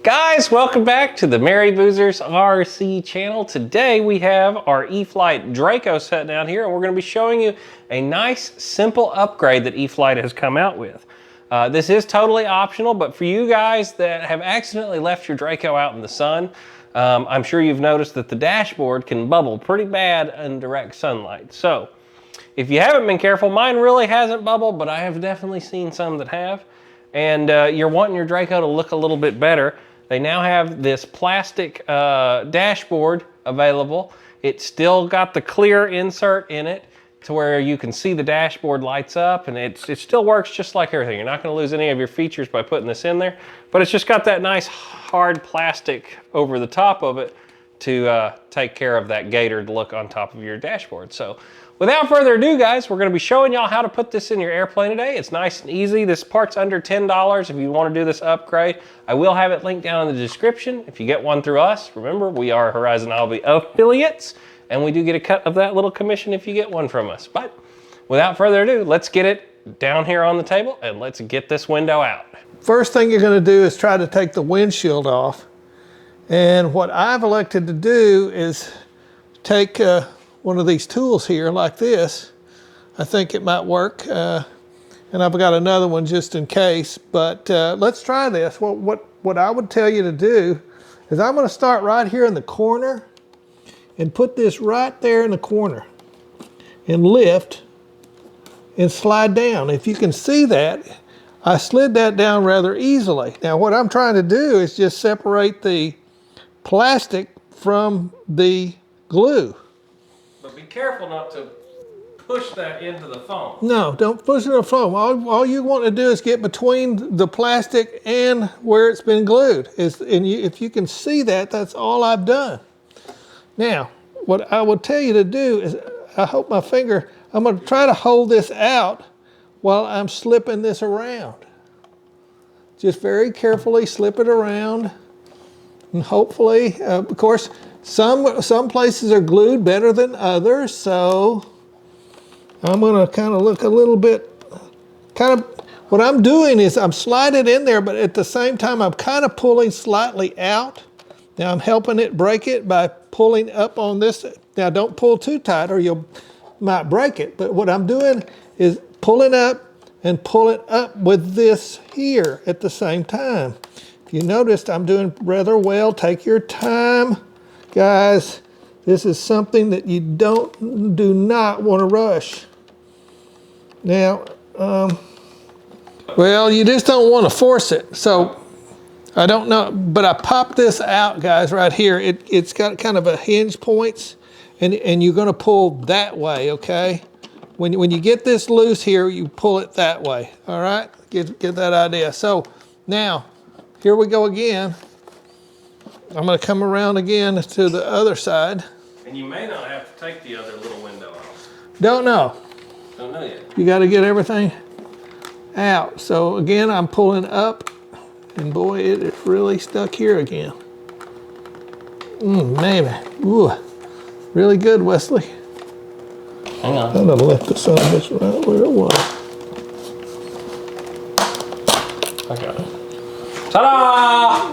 Guys, welcome back to the Merry Boozers RC channel. Today we have our E-FLITE Draco set down here, and we're going to be showing you a nice, simple upgrade that E-FLITE has come out with. This is totally optional, but for you guys that have accidentally left your Draco out in the sun, I'm sure you've noticed that the dashboard can bubble pretty bad in direct sunlight. So, if you haven't been careful, mine really hasn't bubbled, but I have definitely seen some that have. And you're wanting your Draco to look a little bit better. They now have this plastic dashboard available. It's still got the clear insert in it to where you can see the dashboard lights up, and it still works just like everything. You're not going to lose any of your features by putting this in there, but it's just got that nice hard plastic over the top of it to take care of that gatored look on top of your dashboard. So without further ado, guys, we're going to be showing y'all how to put this in your airplane today. It's nice and easy. This part's under $10 if you want to do this upgrade. I will have it linked down in the description if you get one through us. Remember, we are Horizon Hobby affiliates, and we do get a cut of that little commission if you get one from us. But without further ado, let's get it down here on the table and let's get this window out. First thing you're going to do is try to take the windshield off. And what I've elected to do is take one of these tools here like this. I think it might work. And I've got another one just in case, but let's try this. What I would tell you to do is I'm going to start right here in the corner and put this right there in the corner and lift and slide down. If you can see that, I slid that down rather easily. Now what I'm trying to do is just separate the plastic from the glue. But be careful not to push that into the foam. No, don't push it in the foam. All you want to do is get between the plastic and where it's been glued. If you can see that, that's all I've done. Now, what I would tell you to do is, I'm going to try to hold this out while I'm slipping this around. Just very carefully slip it around. And hopefully, of course, some places are glued better than others, so I'm going to kind of look a little bit, what I'm doing is I'm sliding in there, but at the same time I'm kind of pulling slightly out. Now I'm helping it break it by pulling up on this. Now don't pull too tight or you might break it, but what I'm doing is pulling up and pulling up with this here at the same time. You noticed I'm doing rather well. Take your time, guys. This is something that you do not want to rush. Now, well, you just don't want to force it. So I don't know, but I popped this out, guys, right here. It's got kind of a hinge points, and you're going to pull that way, okay? When you get this loose here, you pull it that way. All right, get that idea. So now. Here we go again. I'm going to come around again to the other side. And you may not have to take the other little window off. Don't know. Don't know yet. You got to get everything out. So again, I'm pulling up, and boy, it is really stuck here again. Maybe. Ooh, really good, Wesley. Hang on. I'm going to lift the son of this right where it was. I got it. Ta-da!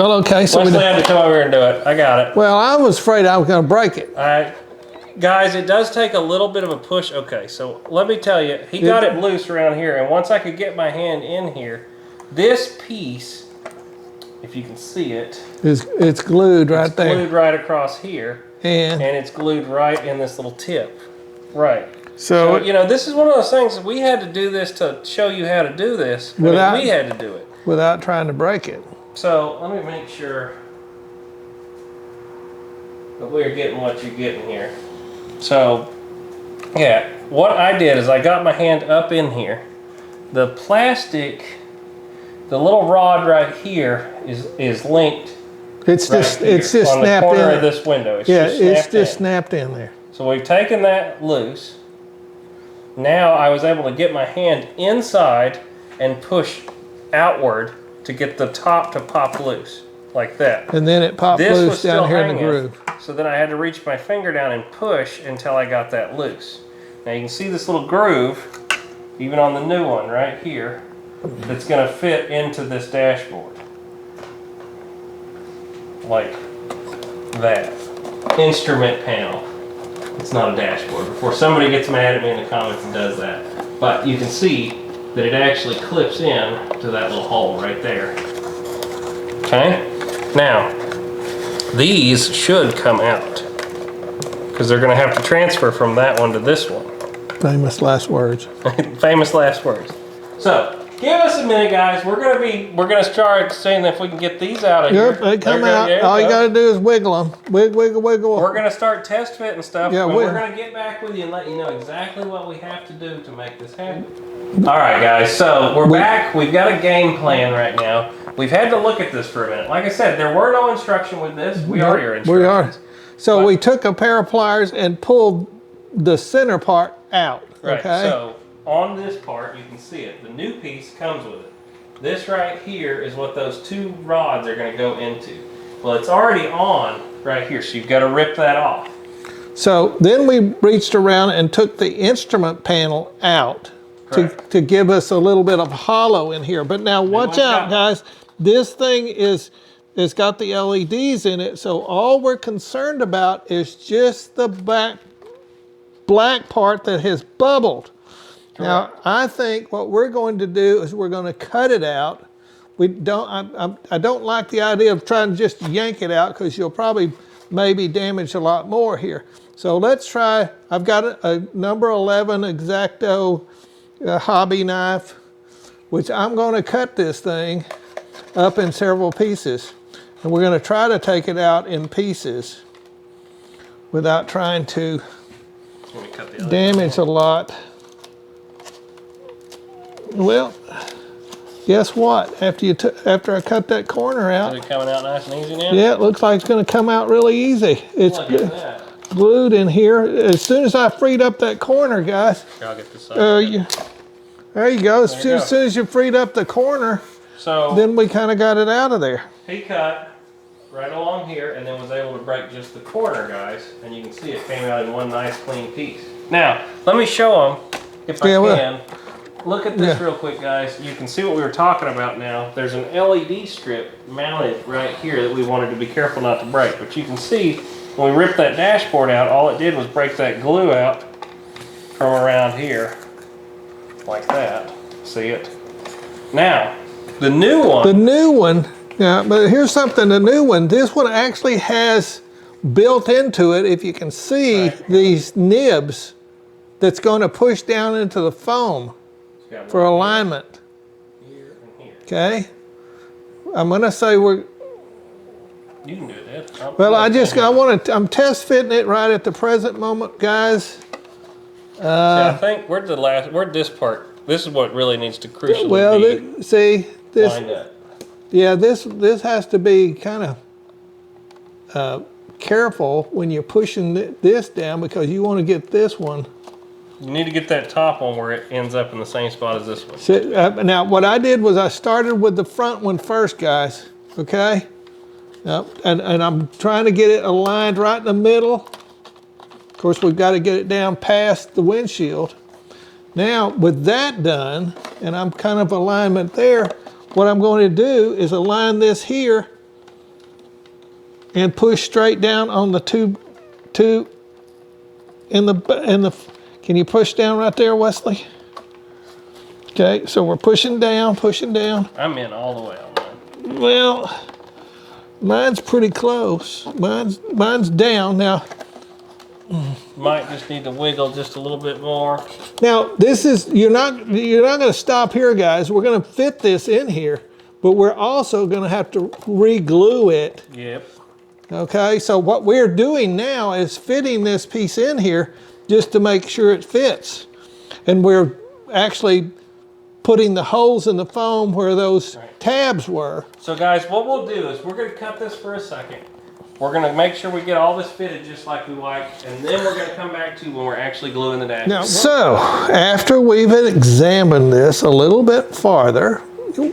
All okay, so Wesley had to come over here and do it. I got it. Well, I was afraid I was going to break it. All right. Guys, it does take a little bit of a push. Okay, so let me tell you, he got it loose around here, and once I could get my hand in here, this piece, if you can see it, it's glued right there. It's glued right across here, and it's glued right in this little tip. Right. So, you know, this is one of those things that we had to do this to show you how to do this. We had to do it. Without trying to break it. So, let me make sure that we're getting what you're getting here. So, yeah, what I did is I got my hand up in here. The plastic, the little rod right here is linked. It's just snapped on the corner of this window. It's just snapped in there. So we've taken that loose. Now I was able to get my hand inside and push outward to get the top to pop loose, like that. And then it popped loose down here in the groove. So then I had to reach my finger down and push until I got that loose. Now you can see this little groove, even on the new one right here. that's going to fit into this dashboard. Like that. Instrument panel. It's not a dashboard. Before somebody gets mad at me in the comments and does that. But you can see that it actually clips in to that little hole right there. Okay? Now, these should come out because they're going to have to transfer from that one to this one. Famous last words. Famous last words. So, give us a minute, guys. We're gonna start seeing if we can get these out of here. Yep, they come out. All you gotta do is wiggle them. Wiggle, wiggle. We're gonna start test fitting stuff. Yeah, we're gonna get back with you and let you know exactly what we have to do to make this happen. All right, guys. So we're back. We've got a game plan right now. We've had to look at this for a minute. Like I said, there were no instruction with this. We are your instructions. We are. So we took a pair of pliers and pulled the center part out. Right. Okay. So on this part, you can see it. The new piece comes with it. This right here is what those two rods are going to go into. Well, it's already on right here, so you've got to rip that off. So then we reached around and took the instrument panel out to give us a little bit of hollow in here. But now watch out, guys. This thing it's got the LEDs in it, so all we're concerned about is just the black part that has bubbled. Correct. Now, I think what we're going to do is we're going to cut it out. I don't like the idea of trying to just yank it out because you'll probably maybe damage a lot more here. So let's try. I've got a number 11 X-Acto hobby knife, which I'm going to cut this thing up in several pieces. And we're going to try to take it out in pieces without trying to damage a lot. Well, guess what? After I cut that corner out, is it coming out nice and easy now? Yeah, it looks like it's going to come out really easy. It's glued in here. As soon as I freed up that corner, guys. I'll get this there you go. As soon as you freed up the corner, so then we kind of got it out of there. He cut right along here and then was able to break just the corner, guys. And you can see it came out in one nice clean piece. Now, let me show them, if I can. Look at this real quick, guys. You can see what we were talking about now. There's an LED strip mounted right here that we wanted to be careful not to break. But you can see when we ripped that dashboard out, all it did was break that glue out from around here, like that. See it? Now, the new one. The new one, yeah, but here's something, the new one, this one actually has built into it, if you can see, these nibs that's going to push down into the foam for alignment. Here and here. Okay? I'm going to say You can do it, well, I'm test fitting it right at the present moment, guys. See, I think, where'd this part, this is what really needs to crucially be see, this, lined up. Yeah, this has to be kind of careful when you're pushing this down because you want to get this one. You need to get that top one where it ends up in the same spot as this one. So, now, what I did was I started with the front one first, guys, okay? And I'm trying to get it aligned right in the middle. Of course, we've got to get it down past the windshield. Now, with that done, and I'm kind of alignment there, what I'm going to do is align this here and push straight down on the two in the. Can you push down right there, Wesley? Okay, so we're pushing down. I'm in all the way on mine. Well, mine's pretty close. Mine's down now. Might just need to wiggle just a little bit more. Now, this is, you're not going to stop here, guys. We're going to fit this in here, but we're also going to have to re-glue it. Yep. Okay, so what we're doing now is fitting this piece in here just to make sure it fits. And we're actually putting the holes in the foam where those tabs were. So guys, what we'll do is we're going to cut this for a second. We're going to make sure we get all this fitted just like we like, and then we're going to come back to when we're actually gluing the dash. Now, so, after we've examined this a little bit farther,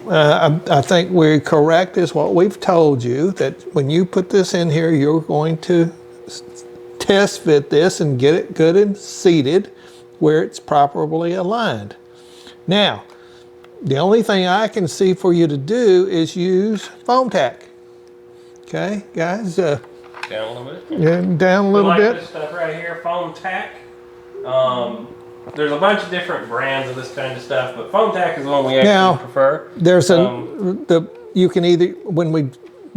I think we're correct is what we've told you, that when you put this in here, you're going to test fit this and get it good and seated where it's properly aligned. Now, The only thing I can see for you to do is use foam tack. Okay, guys? Down a little bit. Yeah, down a little like bit. This stuff right here, foam tack. There's a bunch of different brands of this kind of stuff, but foam tack is the one we actually prefer. There's you can either, when we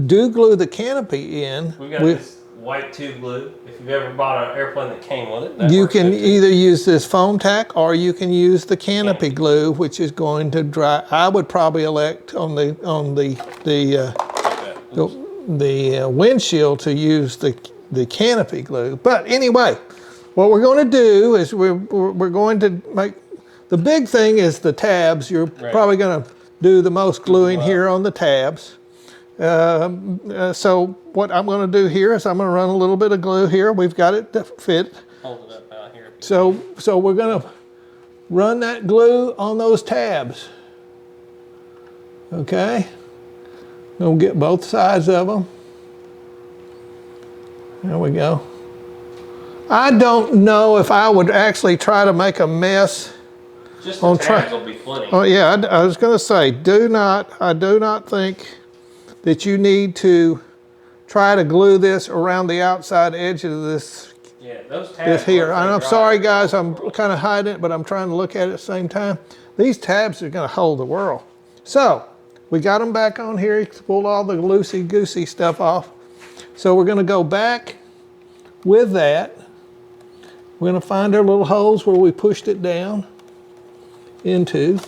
do glue the canopy in, we've got this white tube glue. If you've ever bought an airplane that came with it, you can either use this foam tack or you can use the canopy glue, which is going to dry. I would probably elect on the windshield to use the canopy glue. But anyway, what we're going to do is we're going to make, the big thing is the tabs. You're probably going to do the most gluing here on the tabs. So what I'm going to do here is I'm going to run a little bit of glue here. We've got it to fit. Hold it up out here. So we're going to run that glue on those tabs. Okay. We'll get both sides of them. There we go. I don't know if I would actually try to make a mess. Just the tabs will be plenty. Oh yeah, I was going to say, I do not think that you need to try to glue this around the outside edge of this. Yeah, those tabs here. I'm sorry guys, I'm kind of hiding it, but I'm trying to look at it at the same time. These tabs are going to hold the world. So we got them back on here. Pulled all the loosey-goosey stuff off. So we're going to go back with that. We're going to find our little holes where we pushed it down into.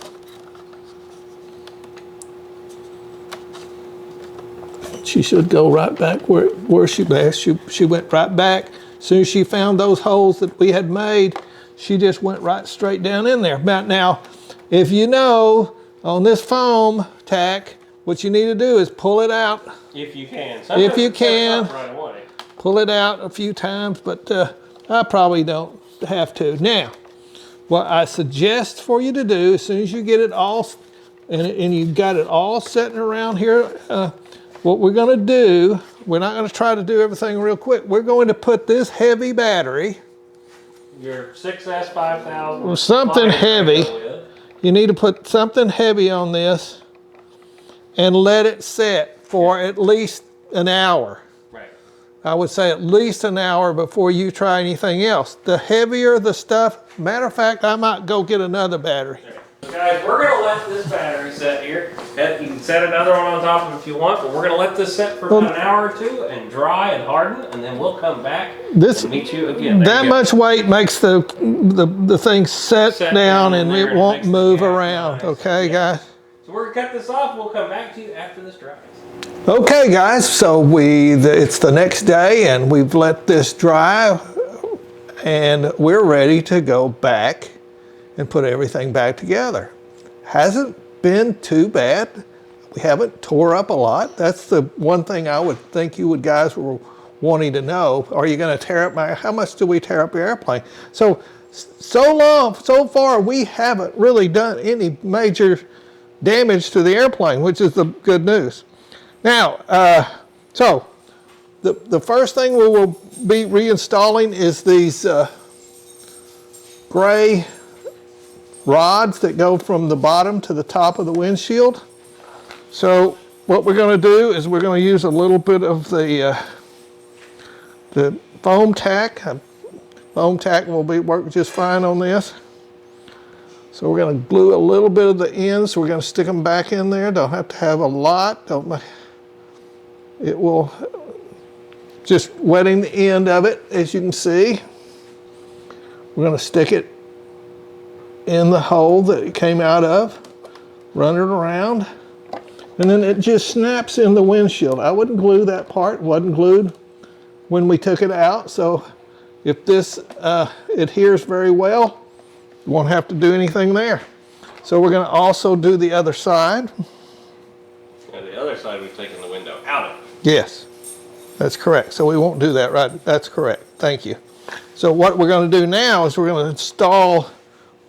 She should go right back where she was. She went right back. As soon as she found those holes that we had made, she just went right straight down in there. Now, if you know, on this foam tack, what you need to do is pull it out. If you can. If you can. Right away. Pull it out a few times, but I probably don't have to. Now, what I suggest for you to do, as soon as you get it all, and you've got it all sitting around here, what we're going to do, we're not going to try to do everything real quick. We're going to put this heavy battery. Your 6S5000. Or something heavy. You need to put something heavy on this and let it set for at least an hour. Right. I would say at least an hour before you try anything else. The heavier the stuff, matter of fact, I might go get another battery. Guys, we're going to let this battery set here. You can set another one on top of it if you want, but we're going to let this set for about an hour or two and dry and harden, and then we'll come back and meet you again. That much weight makes the thing set down and it won't move around. Nice. Okay, guys? So we're going to cut this off. We'll come back to you after this dries. Okay, guys, so it's the next day, and we've let this dry, and we're ready to go back and put everything back together. Hasn't been too bad. We haven't tore up a lot. That's the one thing I would think you guys were wanting to know. Are you going to tear up how much do we tear up your airplane? So far we haven't really done any major damage to the airplane, which is the good news. Now, so the first thing we will be reinstalling is these gray rods that go from the bottom to the top of the windshield. So what we're going to do is we're going to use a little bit of the foam tack. Foam tack will work just fine on this. So we're going to glue a little bit of the ends. We're going to stick them back in there. Don't have to have a lot. It will just wetting the end of it, as you can see. We're going to stick it in the hole that it came out of, run it around, and then it just snaps in the windshield. I wouldn't glue that part. It wasn't glued when we took it out, so if this adheres very well, you won't have to do anything there. So we're going to also do the other side. Now the other side we've taken the window out of. Yes, that's correct. So we won't do that, right? That's correct. Thank you. So what we're going to do now is we're going to install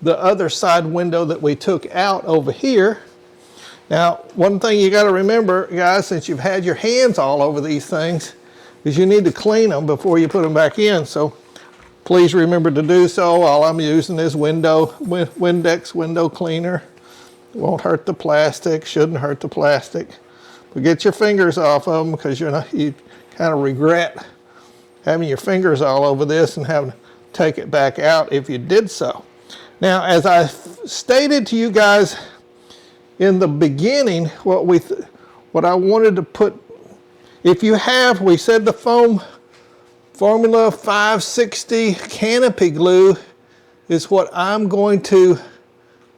the other side window that we took out over here. Now, one thing you got to remember, guys, since you've had your hands all over these things, is you need to clean them before you put them back in. So please remember to do so. All I'm using is Windex window cleaner. Won't hurt the plastic, shouldn't hurt the plastic. But get your fingers off of them because you kind of regret having your fingers all over this and having to take it back out if you did so. Now, as I stated to you guys in the beginning, what I wanted to put, if you have, we said the foam Formula 560 canopy glue is what I'm going to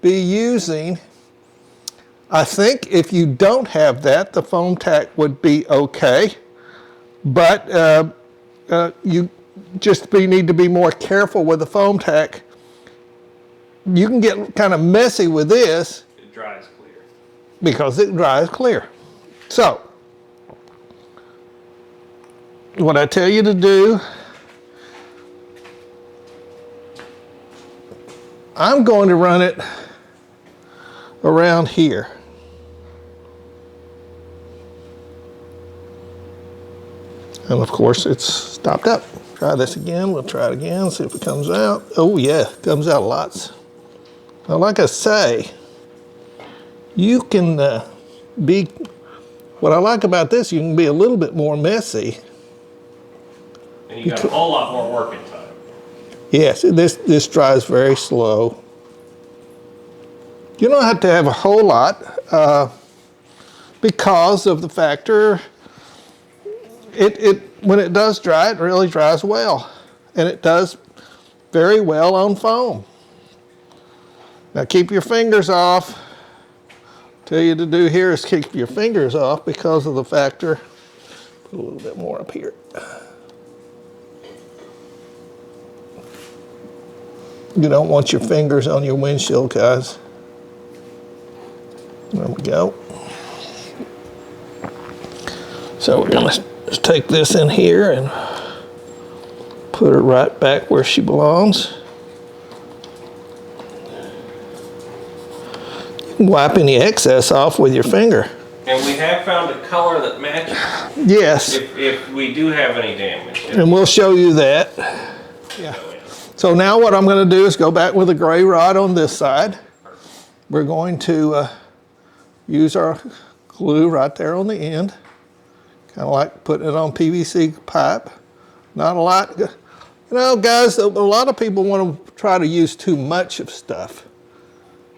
be using. I think if you don't have that, the foam tack would be okay, but you just need to be more careful with the foam tack. You can get kind of messy with this. It dries clear. Because it dries clear. So, what I tell you to do, I'm going to run it around here. And of course it's stopped up. Try this again, we'll try it again, see if it comes out. Oh yeah, it comes out lots. Now like I say, you can what I like about this, you can be a little bit more messy. And you got a whole lot more working time. Yes, this dries very slow. You don't have to have a whole lot because of the factor, when it does dry, it really dries well. And it does very well on foam. Now keep your fingers off. Tell you to do here is keep your fingers off because of the factor. Put a little bit more up here. You don't want your fingers on your windshield, guys. There we go. So we're gonna just take this in here and put her right back where she belongs. You can wipe any excess off with your finger. And we have found a color that matches. Yes. If we do have any damage. And we'll show you that. Yeah. So now what I'm going to do is go back with a gray rod on this side. We're going to use our glue right there on the end. Kind of like putting it on PVC pipe. Not a lot. You know, guys, a lot of people want to try to use too much of stuff.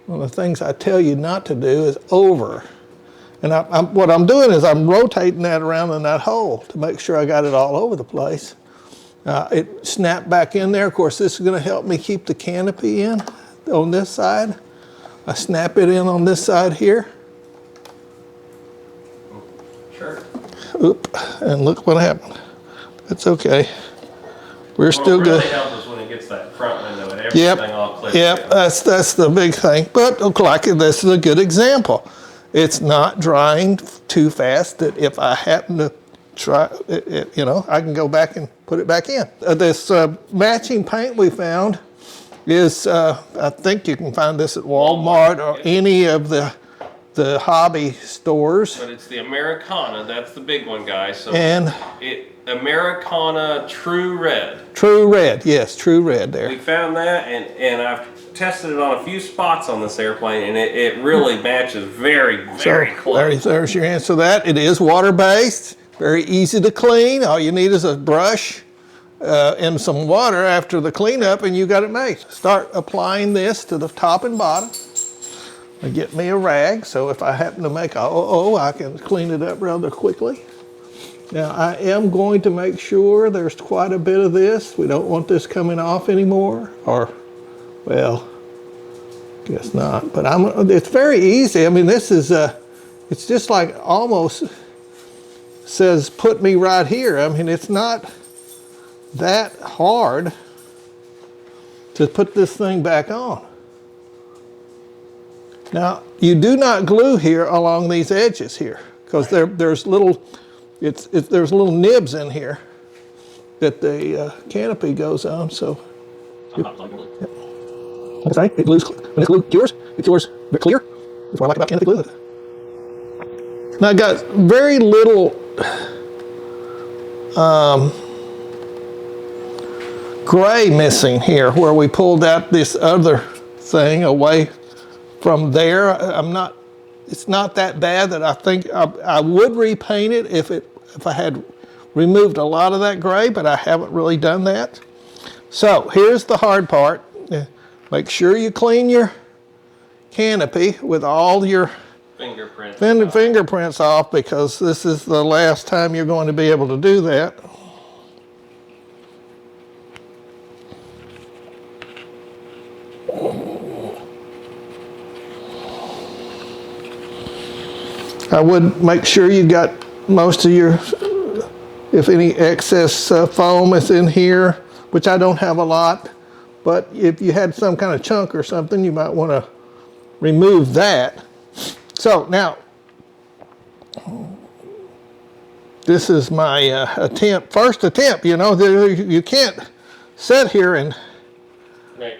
One of the things I tell you not to do is over. And what I'm doing is I'm rotating that around in that hole to make sure I got it all over the place. It snapped back in there. Of course, this is going to help me keep the canopy in on this side. I snap it in on this side here. Sure. Oop, and look what happened. That's okay. We're still good. What really helps is when it gets that front window and everything all clear. Yep, that's the big thing. But look, like this is a good example. It's not drying too fast that if I happen to try it, you know, I can go back and put it back in. This matching paint we found is, I think you can find this at Walmart or any of the hobby stores. But it's the Americana, that's the big one, guys. So and Americana True Red. True Red, yes, True Red there. We found that, and I've tested it on a few spots on this airplane, and it really matches very, very close. There's your answer to that. It is water-based, very easy to clean. All you need is a brush and some water after the cleanup, and you got it made. Start applying this to the top and bottom. I get me a rag, so if I happen to make I can clean it up rather quickly. Now, I am going to make sure there's quite a bit of this. We don't want this coming off anymore, or, well, guess not. But it's very easy. I mean, this is, it's just like almost says, put me right here. I mean, it's not that hard to put this thing back on. Now, you do not glue here along these edges here, because there's little nibs in here that the canopy goes on. So, like I say, it glues. When it's glued, it cures clear. That's what I like about canopy glue. Now I got very little gray missing here, where we pulled out this other thing away from there, it's not that bad that I think I would repaint it if I had removed a lot of that gray, but I haven't really done that. So here's the hard part. Make sure you clean your canopy with all your fingerprints off, because this is the last time you're going to be able to do that. I would make sure you got most of your, if any excess foam is in here, which I don't have a lot, but if you had some kind of chunk or something, you might want to remove that. So now, this is my first attempt. You know, you can't sit here and... Right.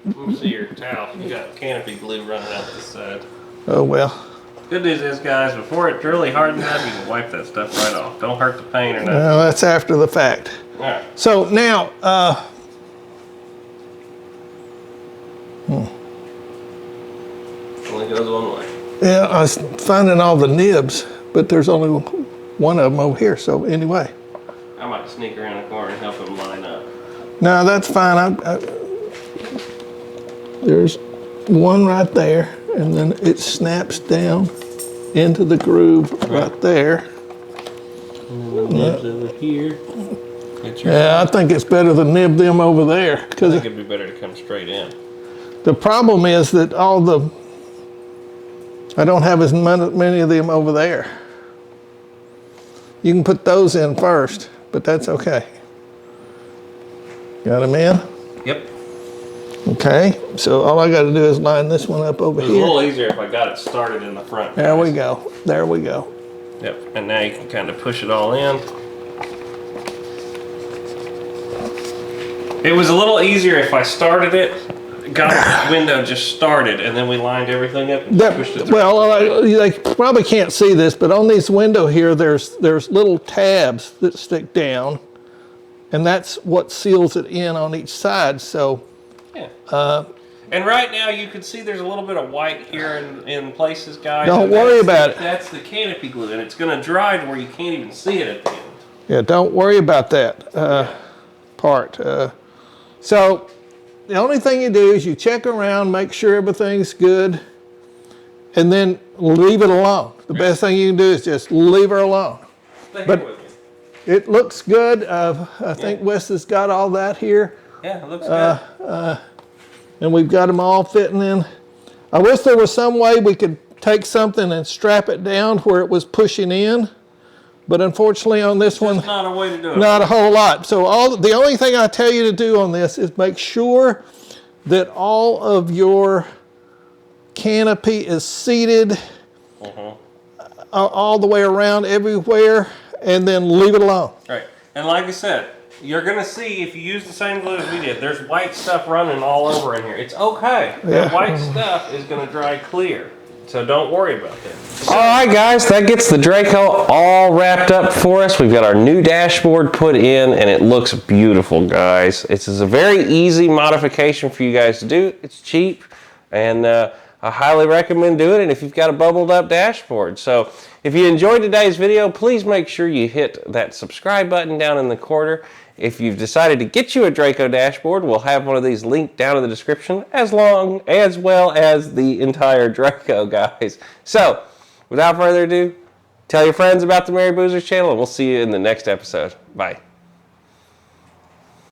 Let me see your towel. You got canopy glue running out the side. Oh, well. Good news is, guys, before it really hardens up, you can wipe that stuff right off. Don't hurt the paint or nothing. No, that's after the fact. All right. So now, Only goes one way. yeah, I was finding all the nibs, but there's only one of them over here. So anyway. I might sneak around the corner and help him line up. No, that's fine. There's one right there, and then it snaps down into the groove right there. And then the nibs over here. Yeah, I think it's better to nib them over there. I think it'd be better to come straight in. The problem is that I don't have as many of them over there. You can put those in first, but that's okay. Got them in? Yep. Okay, so all I got to do is line this one up over It was here. a little easier if I got it started in the front. There we go. There we go. Yep, and now you can kind of push it all in. It was a little easier if I started it, got the window just started, and then we lined everything up and pushed it through. Well, they probably can't see this, but on this window here, there's little tabs that stick down, and that's what seals it in on each side. So, yeah. And right now you can see there's a little bit of white here in places, guys. Don't worry about it. That's the canopy glue, and it's going to dry to where you can't even see it at the end. Yeah, don't worry about that part. So the only thing you do is you check around, make sure everything's good, and then leave it alone. The best thing you can do is just leave her alone. Stay But here with me. it looks good. I think Wes has got all that here. Yeah, it looks good. And we've got them all fitting in. I wish there was some way we could take something and strap it down where it was pushing in, but unfortunately on this one, There's not a way to do it. not a whole lot. So the only thing I tell you to do on this is make sure that all of your canopy is seated all the way around everywhere, and then leave it alone. Right, and like I said, you're gonna see if you use the same glue as we did, there's white stuff running all over in here. It's okay. Yeah. That white stuff is gonna dry clear. So don't worry about that. All right, guys, that gets the Draco all wrapped up for us. We've got our new dashboard put in, and it looks beautiful, guys. This is a very easy modification for you guys to do. It's cheap, and I highly recommend doing it if you've got a bubbled up dashboard. So if you enjoyed today's video, please make sure you hit that subscribe button down in the corner. If you've decided to get you a Draco dashboard, we'll have one of these linked down in the description, as well as the entire Draco, guys. So, without further ado, tell your friends about the Mary Boozers channel, and we'll see you in the next episode. Bye.